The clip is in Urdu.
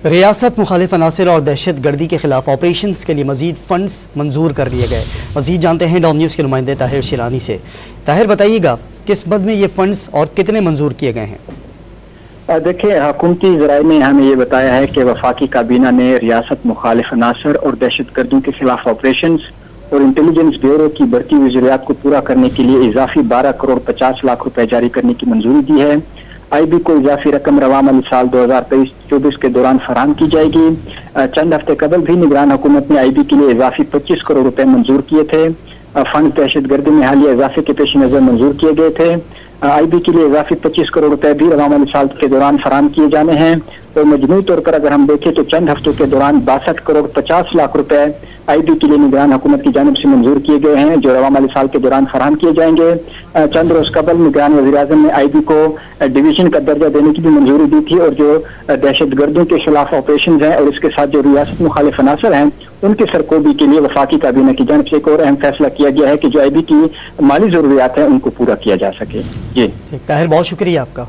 ریاست مخالف عناصر اور دہشت گردی کے خلاف آپریشنز کے لیے مزید فنڈز منظور کر لیے گئے۔ مزید جانتے ہیں ڈان نیوز کے نمائندے طاہر شیرانی سے۔ طاہر بتائیے گا کس مد میں یہ فنڈز اور کتنے منظور کیے گئے ہیں؟ دیکھیں، حکومتی ذرائع نے ہمیں یہ بتایا ہے کہ وفاقی کابینہ نے ریاست مخالف عناصر اور دہشت گردوں کے خلاف آپریشنز اور انٹیلیجنس بیورو کی بڑھتی ہوئی ضروریات کو پورا کرنے کے لیے اضافی 12 کروڑ 50 لاکھ روپے جاری کرنے کی منظوری دی ہے۔ آئی بی کو اضافی رقم رواں مالی سال 2023-24 کے دوران فراہم کی جائے گی۔ چند ہفتے قبل بھی نگران حکومت نے آئی بی کے لیے اضافی 25 کروڑ روپے منظور کیے تھے۔ فنڈ دہشت گردی میں حالیہ اضافے کے پیش نظر منظور کیے گئے تھے۔ آئی بی کے لیے اضافی 25 کروڑ روپے بھی رواں مالی سال کے دوران فراہم کیے جانے ہیں، اور مجموعی طور پر اگر ہم دیکھیں تو چند ہفتوں کے دوران 62 کروڑ 50 لاکھ روپے آئی بی کے لیے نگران حکومت کی جانب سے منظور کیے گئے ہیں، جو رواں مالی سال کے دوران فراہم کیے جائیں گے۔ چند روز قبل نگران وزیر اعظم نے آئی بی کو ڈویژن کا درجہ دینے کی بھی منظوری دی تھی، اور جو دہشت گردوں کے خلاف آپریشنز ہیں اور اس کے ساتھ جو ریاست مخالف عناصر ہیں ان کی سرکوبی کے لیے وفاقی کابینہ کی جانب سے ایک اور اہم فیصلہ کیا گیا ہے کہ جو آئی بی کی مالی ضروریات ہیں ان کو پورا کیا جا سکے۔ جی طاہر، بہت شکریہ آپ کا۔